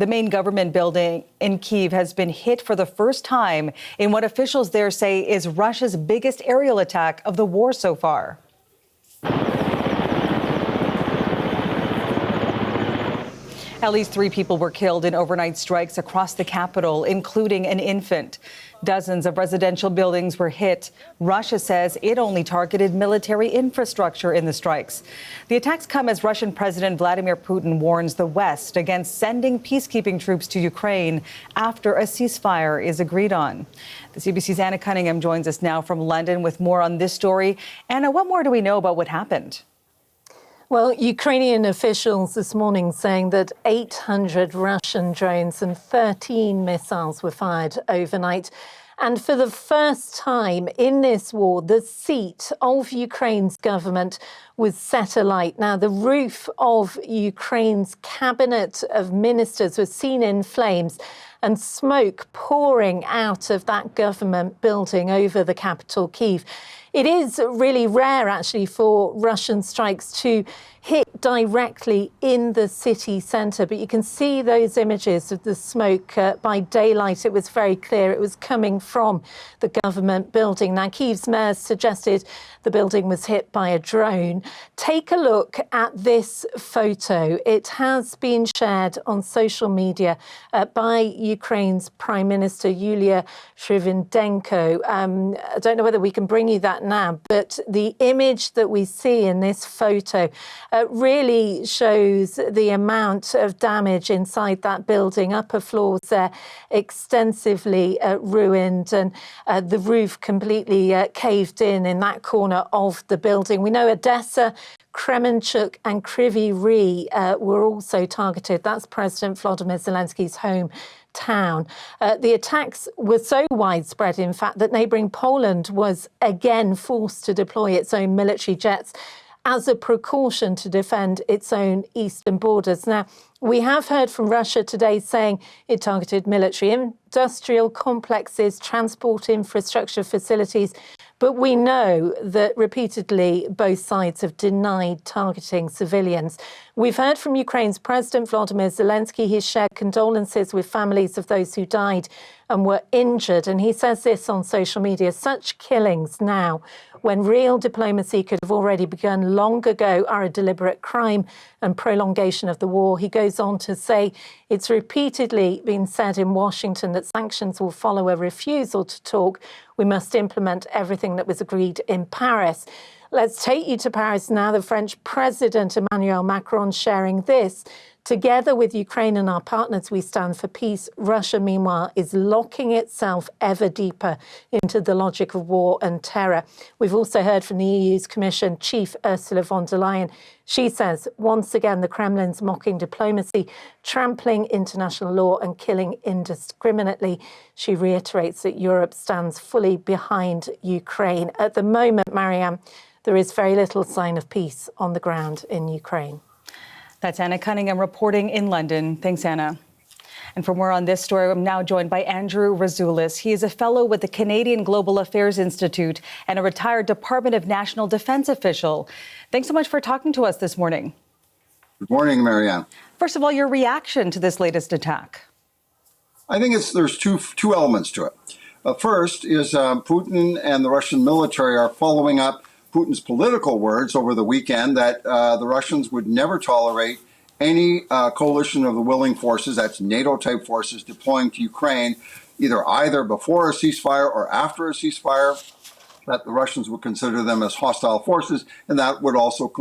The main government building in Kyiv has been hit for the first time in what officials there say is Russia's biggest aerial attack of the war so far. At least 3 people were killed in overnight strikes across the capital, including an infant. Dozens of residential buildings were hit. Russia says it only targeted military infrastructure in the strikes. The attacks come as Russian President Vladimir Putin warns the West against sending peacekeeping troops to Ukraine after a ceasefire is agreed on. The CBC's Anna Cunningham joins us now from London with more on this story. Anna, what more do we know about what happened? Well, Ukrainian officials this morning saying that 800 Russian drones and 13 missiles were fired overnight. And for the first time in this war, the seat of Ukraine's government was set alight. Now, the roof of Ukraine's cabinet of ministers was seen in flames and smoke pouring out of that government building over the capital, Kyiv. It is really rare, actually, for Russian strikes to hit directly in the city centre. But you can see those images of the smoke by daylight. It was very clear it was coming from the government building. Now, Kyiv's mayor suggested the building was hit by a drone. Take a look at this photo. It has been shared on social media by Ukraine's Prime Minister, Yulia Shrivendenko. I don't know whether we can bring you that now, but the image that we see in this photo really shows the amount of damage inside that building. Upper floors there extensively ruined, and the roof completely caved in that corner of the building. We know Odessa, Kremenchuk and Kryvyi Rih were also targeted. That's President Volodymyr Zelensky's hometown. The attacks were so widespread, in fact, that neighbouring Poland was again forced to deploy its own military jets as a precaution to defend its own eastern borders. Now, we have heard from Russia today saying it targeted military industrial complexes, transport infrastructure facilities, but we know that repeatedly both sides have denied targeting civilians. We've heard from Ukraine's President Volodymyr Zelensky. He's shared condolences with families of those who died and were injured. And he says this on social media: such killings now, when real diplomacy could have already begun long ago, are a deliberate crime and prolongation of the war. He goes on to say it's repeatedly been said in Washington that sanctions will follow a refusal to talk. We must implement everything that was agreed in Paris. Let's take you to Paris now. The French President Emmanuel Macron sharing this. Together with Ukraine and our partners, we stand for peace. Russia, meanwhile, is locking itself ever deeper into the logic of war and terror. We've also heard from the EU's Commission Chief Ursula von der Leyen. She says, once again, the Kremlin's mocking diplomacy, trampling international law and killing indiscriminately. She reiterates that Europe stands fully behind Ukraine. At the moment, Marianne, there is very little sign of peace on the ground in Ukraine. That's Anna Cunningham reporting in London. Thanks, Anna. And for more on this story, I'm now joined by Andrew Razoulis. He is a fellow with the Canadian Global Affairs Institute and a retired Department of National Defense official. Thanks so much for talking to us this morning. Good morning, Marianne. First of all, your reaction to this latest attack. I think there's two elements to it. First is Putin and the Russian military are following up Putin's political words over the weekend that the Russians would never tolerate any coalition of the willing forces, that's NATO-type forces, deploying to Ukraine, either before a ceasefire or after a ceasefire, that the Russians would consider them as hostile forces, and that would also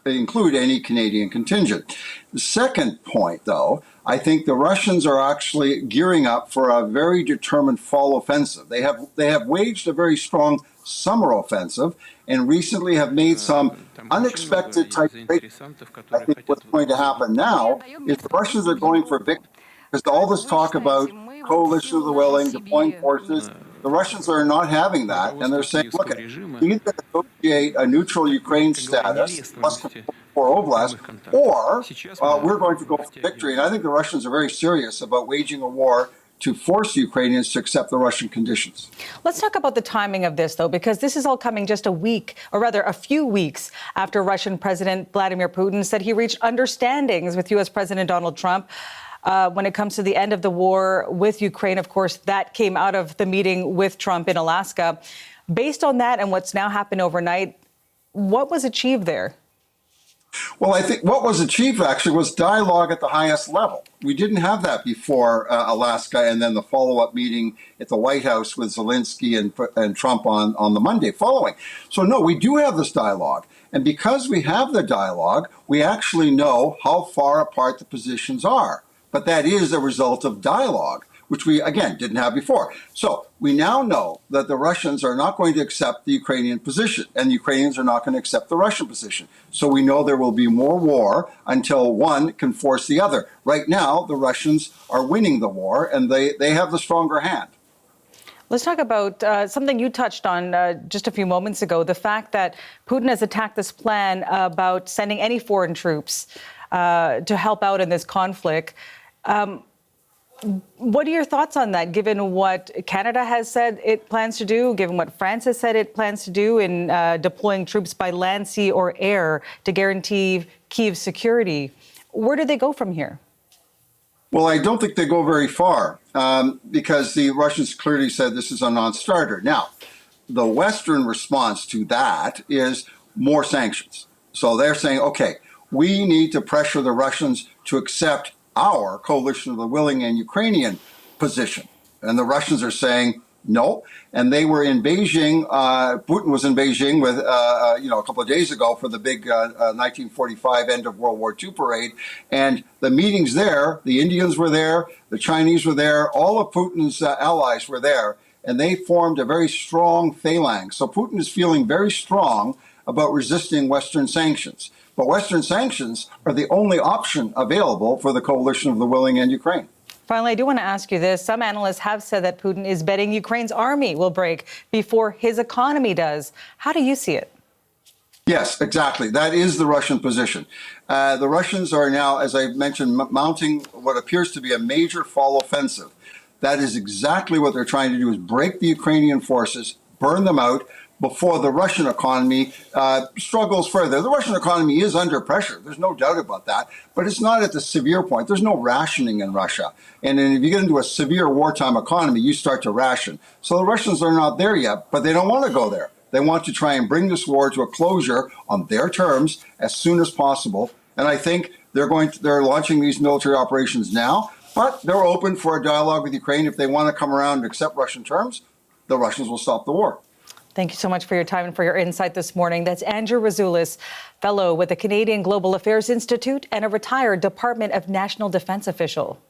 include any Canadian contingent. The second point, though, I think the Russians are actually gearing up for a very determined fall offensive. They have waged a very strong summer offensive and recently have made some unexpected type breakthroughs. I think what's going to happen now is the Russians are going for victory, because all this talk about coalition of the willing, deploying forces, the Russians are not having that, and they're saying, look, we need to negotiate a neutral Ukraine status, plus for Oblast, or we're going to go for victory. And I think the Russians are very serious about waging a war to force Ukrainians to accept the Russian conditions. Let's talk about the timing of this, though, because this is all coming just a week, or rather a few weeks, after Russian President Vladimir Putin said he reached understandings with U.S. President Donald Trump when it comes to the end of the war with Ukraine. Of course, that came out of the meeting with Trump in Alaska. Based on that and what's now happened overnight, what was achieved there? Well, I think what was achieved actually was dialogue at the highest level. We didn't have that before Alaska and then the follow-up meeting at the White House with Zelensky and Trump on the Monday following. So, no, we do have this dialogue. And because we have the dialogue, we actually know how far apart the positions are. But that is a result of dialogue, which we, again, didn't have before. So we now know that the Russians are not going to accept the Ukrainian position, and the Ukrainians are not going to accept the Russian position. So we know there will be more war until one can force the other. Right now, the Russians are winning the war, and they have the stronger hand. Let's talk about something you touched on just a few moments ago, the fact that Putin has attacked this plan about sending any foreign troops to help out in this conflict. What are your thoughts on that, given what Canada has said it plans to do, given what France has said it plans to do in deploying troops by land, sea, or air to guarantee Kyiv's security? Where do they go from here? Well, I don't think they go very far because the Russians clearly said this is a non-starter. Now, the Western response to that is more sanctions. So they're saying, okay, we need to pressure the Russians to accept our coalition of the willing and Ukrainian position. And the Russians are saying no. And they were in Beijing. Putin was in Beijing with, a couple of days ago for the big 1945 end of World War II parade. And the meetings there, the Indians were there, the Chinese were there, all of Putin's allies were there. And they formed a very strong phalanx. So Putin is feeling very strong about resisting Western sanctions. But Western sanctions are the only option available for the coalition of the willing and Ukraine. Finally, I do want to ask you this. Some analysts have said that Putin is betting Ukraine's army will break before his economy does. How do you see it? Yes, exactly. That is the Russian position. The Russians are now, as I mentioned, mounting what appears to be a major fall offensive. That is exactly what they're trying to do, is break the Ukrainian forces, burn them out, before the Russian economy struggles further. The Russian economy is under pressure. There's no doubt about that. But it's not at the severe point. There's no rationing in Russia. And then if you get into a severe wartime economy, you start to ration. So the Russians are not there yet, but they don't want to go there. They want to try and bring this war to a closure on their terms as soon as possible. And I think they're launching these military operations now, but they're open for a dialogue with Ukraine. If they want to come around and accept Russian terms, the Russians will stop the war. Thank you so much for your time and for your insight this morning. That's Andrew Razoulis, fellow with the Canadian Global Affairs Institute and a retired Department of National Defense official.